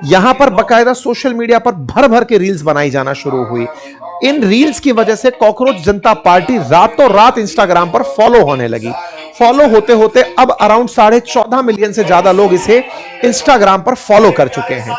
यहां पर बकायदा सोशल मीडिया पर भर भर के रील्स बनाई जाना शुरू हुई। इन रील्स की वजह से कॉकरोच जनता पार्टी रातों रात इंस्टाग्राम पर फॉलो होने लगी। फॉलो होते होते अब अराउंड 14.5 मिलियन से ज्यादा लोग इसे इंस्टाग्राम पर फॉलो कर चुके हैं।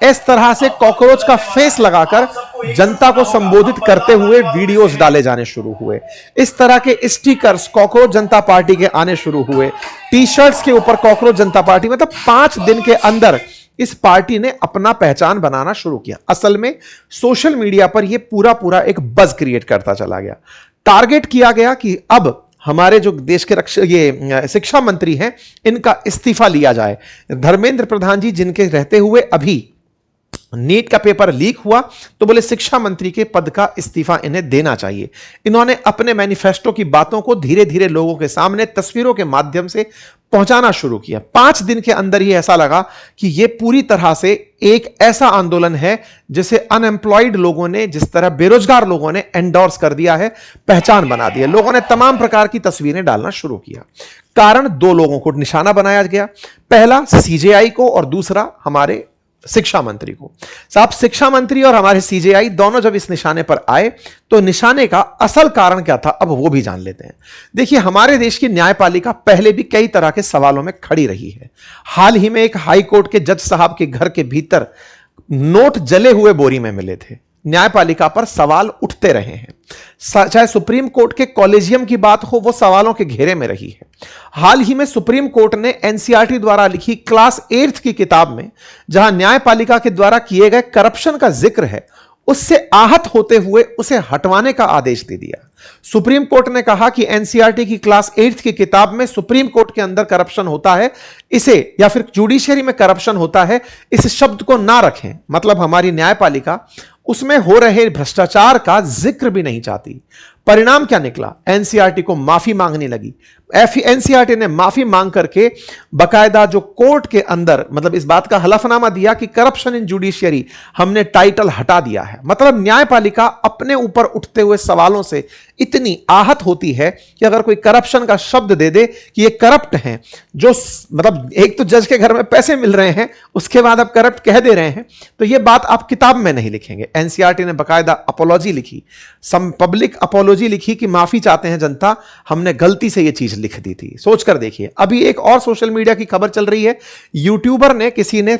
इस तरह से कॉकरोच का फेस लगाकर जनता को संबोधित करते हुए वीडियोस डाले जाने शुरू हुए। इस तरह के स्टिकर्स कॉकरोच जनता पार्टी के आने शुरू हुए। टी शर्ट्स के ऊपर कॉकरोच जनता पार्टी, मतलब 5 दिन के अंदर इस पार्टी ने अपना पहचान बनाना शुरू किया। असल में सोशल मीडिया पर यह पूरा पूरा एक बज क्रिएट करता चला गया। टारगेट किया गया कि अब हमारे जो देश के ये शिक्षा मंत्री हैं, इनका इस्तीफा लिया जाए। धर्मेंद्र प्रधान जी, जिनके रहते हुए अभी नीट का पेपर लीक हुआ, तो बोले शिक्षा मंत्री के पद का इस्तीफा इन्हें देना चाहिए। इन्होंने अपने मैनिफेस्टो की बातों को धीरे धीरे लोगों के सामने तस्वीरों के माध्यम से पहुंचाना शुरू किया। 5 दिन के अंदर ही ऐसा लगा कि यह पूरी तरह से एक ऐसा आंदोलन है जिसे अनएम्प्लॉयड लोगों ने, जिस तरह बेरोजगार लोगों ने एंडोर्स कर दिया है, पहचान बना दिया। लोगों ने तमाम प्रकार की तस्वीरें डालना शुरू किया। कारण 2 लोगों को निशाना बनाया गया, पहला सीजेआई को और दूसरा हमारे शिक्षा मंत्री को। साहब, शिक्षा मंत्री और हमारे सीजेआई दोनों जब इस निशाने पर आए तो निशाने का असल कारण क्या था, अब वो भी जान लेते हैं। देखिए, हमारे देश की न्यायपालिका पहले भी कई तरह के सवालों में खड़ी रही है। हाल ही में एक हाई कोर्ट के जज साहब के घर के भीतर नोट जले हुए बोरी में मिले थे। न्यायपालिका पर सवाल उठते रहे हैं। चाहे सुप्रीम कोर्ट के कॉलेजियम की बात हो, वो सवालों के घेरे में रही है। हाल ही में सुप्रीम कोर्ट ने एनसीईआरटी द्वारा लिखी क्लास 8th की किताब में, जहां न्यायपालिका के द्वारा किए गए करप्शन का जिक्र है, उससे आहत होते हुए उसे हटवाने का आदेश दे दिया। सुप्रीम कोर्ट ने कहा कि एनसीईआरटी की क्लास 8th की किताब में सुप्रीम कोर्ट के अंदर करप्शन होता है, इसे, या फिर जुडिशरी में करप्शन होता है, इस शब्द को ना रखें। मतलब हमारी न्यायपालिका उसमें हो रहे भ्रष्टाचार का जिक्र भी नहीं चाहती। परिणाम क्या निकला? एनसीईआरटी को माफी मांगने लगी। एनसीईआरटी ने माफी मांग करके बकायदा जो कोर्ट के अंदर, मतलब इस बात का हलफनामा दिया कि करप्शन इन जुडिशियरी, हमने टाइटल हटा दिया है। मतलब न्यायपालिका अपने ऊपर उठते हुए सवालों से इतनी आहत होती है कि अगर कोई करप्शन का शब्द दे दे कि ये करप्ट हैं, जो मतलब एक तो जज के घर में पैसे मिल रहे हैं, उसके बाद आप करप्ट कह दे रहे हैं, तो ये बात आप किताब में नहीं लिखेंगे। एनसीईआरटी ने बकायदा अपॉलॉजी लिखी, पब्लिक अपॉलॉजी लिखी कि माफी चाहते हैं जनता, हमने गलती से ये चीज लिख दी थी। सोचकर देखिए। अभी एक और सोशल मीडिया की खबर चल रही है, यूट्यूबर ने, किसी ने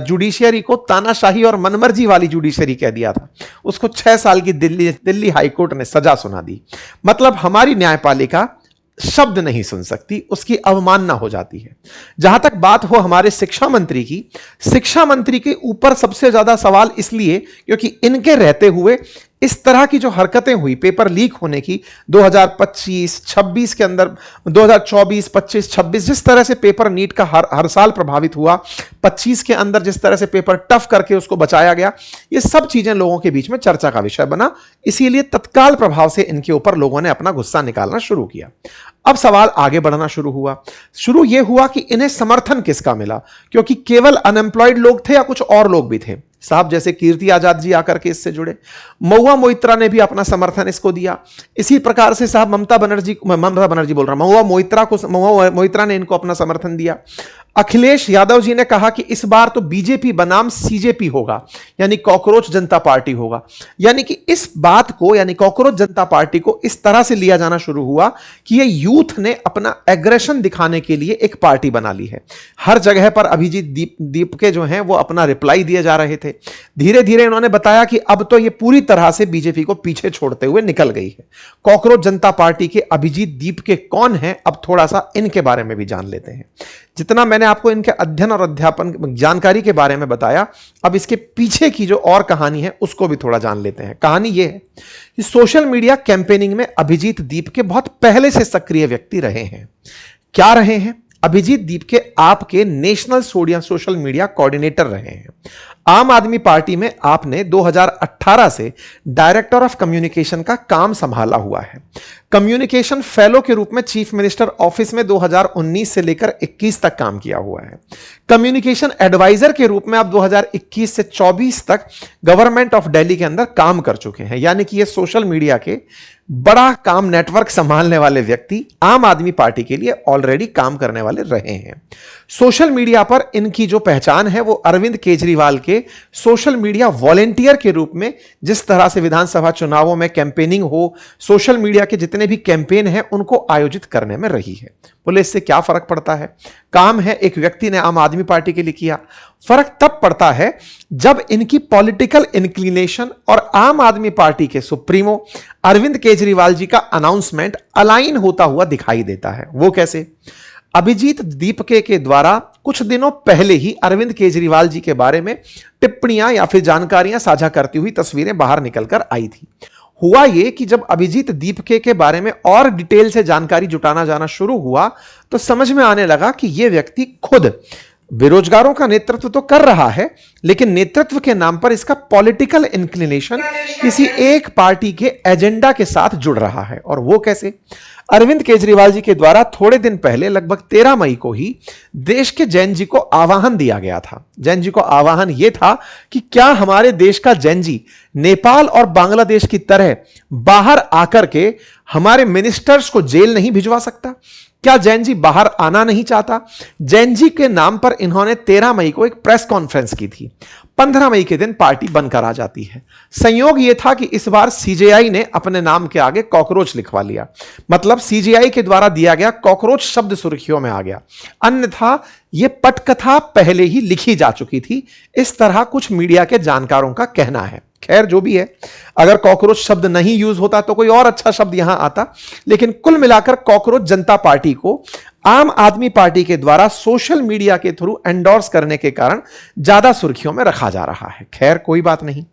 जुडिशियरी को तानाशाही और मनमर्जी वाली जुडिशियरी कह दिया था, उसको 6 साल की दिल्ली हाईकोर्ट ने सजा सुना दी। मतलब हमारी न्यायपालिका शब्द नहीं सुन सकती, उसकी अवमानना हो जाती है। जहां तक बात हो हमारे शिक्षा मंत्री की, शिक्षा मंत्री के ऊपर सबसे ज्यादा सवाल इसलिए क्योंकि इनके रहते हुए इस तरह की जो हरकतें हुई पेपर लीक होने की 2025-26 के अंदर, 2024, 25, 26, जिस तरह से पेपर नीट का हर साल प्रभावित हुआ, 25 के अंदर जिस तरह से पेपर टफ करके उसको बचाया गया, ये सब चीजें लोगों के बीच में चर्चा का विषय बना। इसीलिए तत्काल प्रभाव से इनके ऊपर लोगों ने अपना गुस्सा निकालना शुरू किया। अब सवाल आगे बढ़ना शुरू यह हुआ कि इन्हें समर्थन किसका मिला, क्योंकि केवल अनएम्प्लॉयड लोग थे या कुछ और लोग भी थे। साहब, जैसे कीर्ति आजाद जी आकर के इससे जुड़े, महुआ मोइत्रा ने भी अपना समर्थन इसको दिया। इसी प्रकार से साहब ममता बनर्जी बोल रहा, महुआ मोइत्रा ने इनको अपना समर्थन दिया। अखिलेश यादव जी ने कहा कि इस बार तो बीजेपी बनाम सीजेपी होगा, यानी कॉकरोच जनता पार्टी होगा। यानी कि इस बात को, यानी कॉकरोच जनता पार्टी को इस तरह से लिया जाना शुरू हुआ कि ये यूथ ने अपना एग्रेशन दिखाने के लिए एक पार्टी बना ली है। हर जगह पर अभिजीत दीप के जो हैं वो अपना रिप्लाई दिए जा रहे थे। धीरे धीरे इन्होंने बताया कि अब तो ये पूरी तरह से बीजेपी को पीछे छोड़ते हुए निकल गई है। कॉकरोच जनता पार्टी के अभिजीत दीप के कौन हैं, अब थोड़ा सा इनके बारे में भी जान लेते हैं। जितना मैंने आपको इनके अध्ययन और अध्यापन जानकारी के बारे में बताया, अब इसके पीछे की जो और कहानी है उसको भी थोड़ा जान लेते हैं। कहानी यह है कि सोशल मीडिया कैंपेनिंग में अभिजीत दीप के बहुत पहले से सक्रिय व्यक्ति रहे हैं। क्या रहे हैं? अभिजीत दीप के आपके नेशनल सोशल मीडिया कोऑर्डिनेटर रहे हैं। आम आदमी पार्टी में आपने 2018 से डायरेक्टर ऑफ कम्युनिकेशन का काम संभाला हुआ है। कम्युनिकेशन फेलो के रूप में चीफ मिनिस्टर ऑफिस में 2019 से लेकर 21 तक काम किया हुआ है। कम्युनिकेशन एडवाइजर के रूप में आप 2021 से 24 तक गवर्नमेंट ऑफ दिल्ली के अंदर काम कर चुके हैं। यानी कि ये सोशल मीडिया के बड़ा काम नेटवर्क संभालने वाले व्यक्ति आम आदमी पार्टी के लिए ऑलरेडी काम करने वाले रहे हैं। सोशल मीडिया पर इनकी जो पहचान है वो अरविंद केजरीवाल के सोशल मीडिया वॉलेंटियर के रूप में, जिस तरह से विधानसभा चुनावों में कैंपेनिंग हो, सोशल मीडिया के जितने भी कैंपेन हैं उनको आयोजित करने में रही है। बोले इससे क्या फर्क पड़ता है? काम है एक व्यक्ति ने आम आदमी पार्टी के लिए किया। फर्क तब पड़ता है जब इनकी पॉलिटिकल इंक्लिनेशन और आम आदमी पार्टी के सुप्रीमो अरविंद केजरीवाल जी का अनाउंसमेंट अलाइन होता हुआ दिखाई देता है। वो कैसे? अभिजीत दीपके के द्वारा कुछ दिनों पहले ही अरविंद केजरीवाल जी के बारे में टिप्पणियां या फिर जानकारियां साझा करती हुई तस्वीरें बाहर निकलकर आई थी। हुआ यह कि जब अभिजीत दीपके के बारे में और डिटेल से जानकारी जुटाना जाना शुरू हुआ तो समझ में आने लगा कि यह व्यक्ति खुद बेरोजगारों का नेतृत्व तो कर रहा है, लेकिन नेतृत्व के नाम पर इसका पॉलिटिकल इंक्लिनेशन किसी एक पार्टी के एजेंडा के साथ जुड़ रहा है। और वो कैसे? अरविंद केजरीवाल जी के द्वारा थोड़े दिन पहले लगभग 13 मई को ही देश के जैन जी को आह्वान दिया गया था। जैन जी को आह्वान यह था कि क्या हमारे देश का जैन जी नेपाल और बांग्लादेश की तरह बाहर आकर के हमारे मिनिस्टर्स को जेल नहीं भिजवा सकता? क्या जैन जी बाहर आना नहीं चाहता? जैन जी के नाम पर इन्होंने 13 मई को एक प्रेस कॉन्फ्रेंस की थी। 15 मई के दिन पार्टी बनकर आ जाती है। संयोग यह था कि इस बार सीजेआई ने अपने नाम के आगे कॉकरोच लिखवा लिया, मतलब सीजेआई के द्वारा दिया गया कॉकरोच शब्द सुर्खियों में आ गया। अन्यथा यह पटकथा पहले ही लिखी जा चुकी थी, इस तरह कुछ मीडिया के जानकारों का कहना है। खैर जो भी है, अगर कॉकरोच शब्द नहीं यूज होता तो कोई और अच्छा शब्द यहां आता, लेकिन कुल मिलाकर कॉकरोच जनता पार्टी को आम आदमी पार्टी के द्वारा सोशल मीडिया के थ्रू एंडोर्स करने के कारण ज्यादा सुर्खियों में रखा जा रहा है। खैर कोई बात नहीं।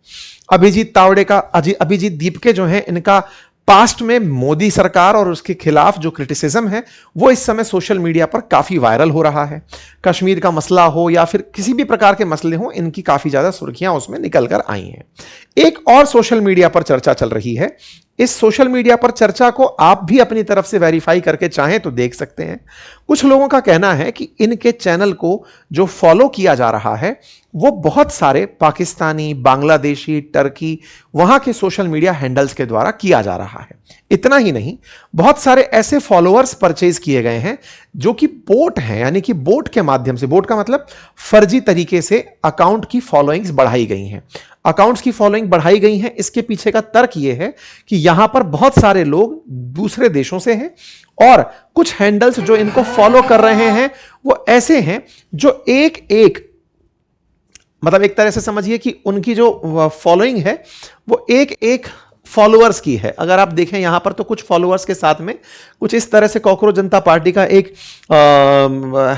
अभिजीत दीपके जो है, इनका पास्ट में मोदी सरकार और उसके खिलाफ जो क्रिटिसिज्म है वो इस समय सोशल मीडिया पर काफी वायरल हो रहा है। कश्मीर का मसला हो या फिर किसी भी प्रकार के मसले हो, इनकी काफी ज्यादा सुर्खियां उसमें निकल कर आई हैं। एक और सोशल मीडिया पर चर्चा चल रही है। इस सोशल मीडिया पर चर्चा को आप भी अपनी तरफ से वेरीफाई करके चाहें तो देख सकते हैं। कुछ लोगों का कहना है कि इनके चैनल को जो फॉलो किया जा रहा है वो बहुत सारे पाकिस्तानी, बांग्लादेशी, टर्की, वहां के सोशल मीडिया हैंडल्स के द्वारा किया जा रहा है। इतना ही नहीं, बहुत सारे ऐसे फॉलोअर्स परचेज किए गए हैं जो कि बोट हैं, यानी कि बोट के माध्यम से, बोट का मतलब फर्जी तरीके से अकाउंट की फॉलोइंग्स बढ़ाई गई हैं। अकाउंट्स की फॉलोइंग बढ़ाई गई है, इसके पीछे का तर्क यह है कि यहां पर बहुत सारे लोग दूसरे देशों से हैं और कुछ हैंडल्स जो इनको फॉलो कर रहे हैं वो ऐसे हैं जो मतलब एक तरह से समझिए कि उनकी जो फॉलोइंग है वो एक फॉलोअर्स की है। अगर आप देखें यहां पर तो कुछ फॉलोअर्स के साथ में कुछ इस तरह से कॉकरोच जनता पार्टी का एक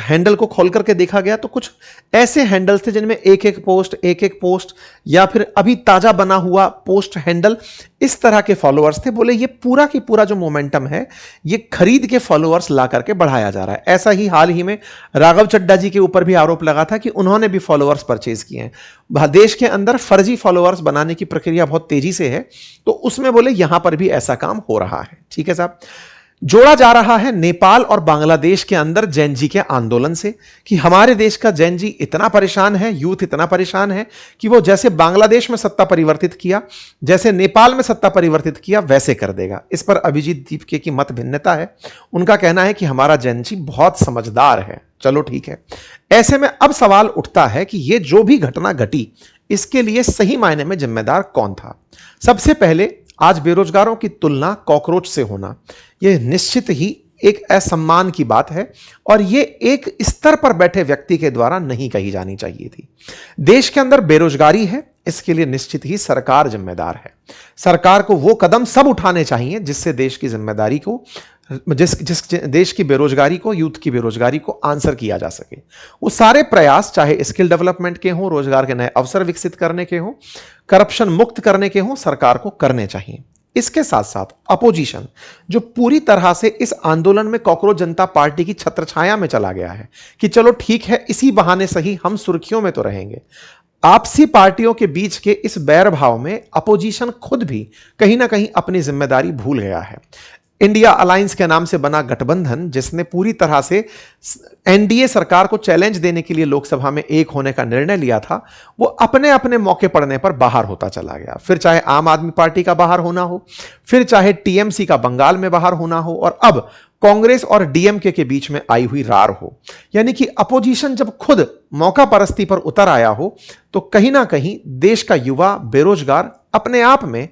हैंडल को खोल करके देखा गया तो कुछ ऐसे हैंडल्स थे जिनमें एक एक पोस्ट या फिर अभी ताजा बना हुआ पोस्ट हैंडल, इस तरह के फॉलोअर्स थे। बोले ये पूरा की पूरा जो मोमेंटम है ये खरीद के फॉलोअर्स ला करके बढ़ाया जा रहा है। ऐसा ही हाल ही में राघव चड्ढा जी के ऊपर भी आरोप लगा था कि उन्होंने भी फॉलोअर्स परचेज किए हैं। देश के अंदर फर्जी फॉलोअर्स बनाने की प्रक्रिया बहुत तेजी से है, तो उसमें बोले यहां पर भी ऐसा काम हो रहा है। ठीक है साहब। जोड़ा जा रहा है नेपाल और बांग्लादेश के अंदर जैन जी के आंदोलन से कि हमारे देश का जैन जी इतना परेशान है, यूथ इतना परेशान है कि वो जैसे बांग्लादेश में सत्ता परिवर्तित किया, जैसे नेपाल में सत्ता परिवर्तित किया, वैसे कर देगा। इस पर अभिजीत दीपके की मत भिन्नता है। उनका कहना है कि हमारा जैन जी बहुत समझदार है। चलो ठीक है। ऐसे में अब सवाल उठता है कि ये जो भी घटना घटी इसके लिए सही मायने में जिम्मेदार कौन था? सबसे पहले आज बेरोजगारों की तुलना कॉकरोच से होना यह निश्चित ही एक असम्मान की बात है और यह एक स्तर पर बैठे व्यक्ति के द्वारा नहीं कही जानी चाहिए थी। देश के अंदर बेरोजगारी है, इसके लिए निश्चित ही सरकार जिम्मेदार है। सरकार को वो कदम सब उठाने चाहिए जिससे देश की जिम्मेदारी को, जिस देश की बेरोजगारी को, यूथ की बेरोजगारी को आंसर किया जा सके। वो सारे प्रयास चाहे स्किल डेवलपमेंट के हों, रोजगार के नए अवसर विकसित करने के हों, करप्शन मुक्त करने के हों, सरकार को करने चाहिए। इसके साथ साथ अपोजिशन जो पूरी तरह से इस आंदोलन में कॉकरोच जनता पार्टी की छत्रछाया में चला गया है कि चलो ठीक है इसी बहाने सही हम सुर्खियों में तो रहेंगे, आपसी पार्टियों के बीच के इस बैर भाव में अपोजिशन खुद भी कहीं ना कहीं अपनी जिम्मेदारी भूल गया है। इंडिया अलायंस के नाम से बना गठबंधन, जिसने पूरी तरह से एनडीए सरकार को चैलेंज देने के लिए लोकसभा में एक होने का निर्णय लिया था, वो अपने अपने मौके पड़ने पर बाहर होता चला गया। फिर चाहे आम आदमी पार्टी का बाहर होना हो, फिर चाहे टीएमसी का बंगाल में बाहर होना हो, और अब कांग्रेस और डीएमके के बीच में आई हुई रार हो। यानी कि अपोजिशन जब खुद मौका परस्ती पर उतर आया हो, तो कहीं ना कहीं देश का युवा बेरोजगार अपने आप में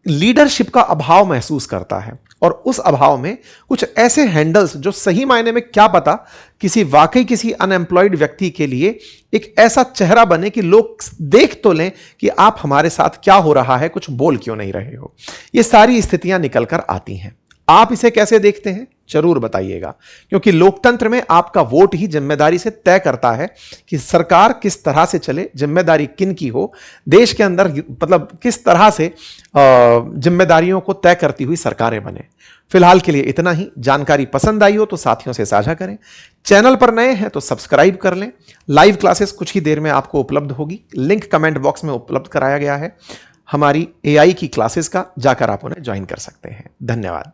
लीडरशिप का अभाव महसूस करता है। और उस अभाव में कुछ ऐसे हैंडल्स जो सही मायने में क्या पता किसी अनएम्प्लॉयड व्यक्ति के लिए एक ऐसा चेहरा बने कि लोग देख तो लें कि आप हमारे साथ क्या हो रहा है, कुछ बोल क्यों नहीं रहे हो। ये सारी स्थितियां निकल कर आती हैं। आप इसे कैसे देखते हैं जरूर बताइएगा, क्योंकि लोकतंत्र में आपका वोट ही जिम्मेदारी से तय करता है कि सरकार किस तरह से चले, जिम्मेदारी किन की हो, देश के अंदर मतलब किस तरह से जिम्मेदारियों को तय करती हुई सरकारें बने। फिलहाल के लिए इतना ही। जानकारी पसंद आई हो तो साथियों से साझा करें। चैनल पर नए हैं तो सब्सक्राइब कर लें। लाइव क्लासेस कुछ ही देर में आपको उपलब्ध होगी, लिंक कमेंट बॉक्स में उपलब्ध कराया गया है। हमारी एआई की क्लासेस का जाकर आप उन्हें ज्वाइन कर सकते हैं। धन्यवाद।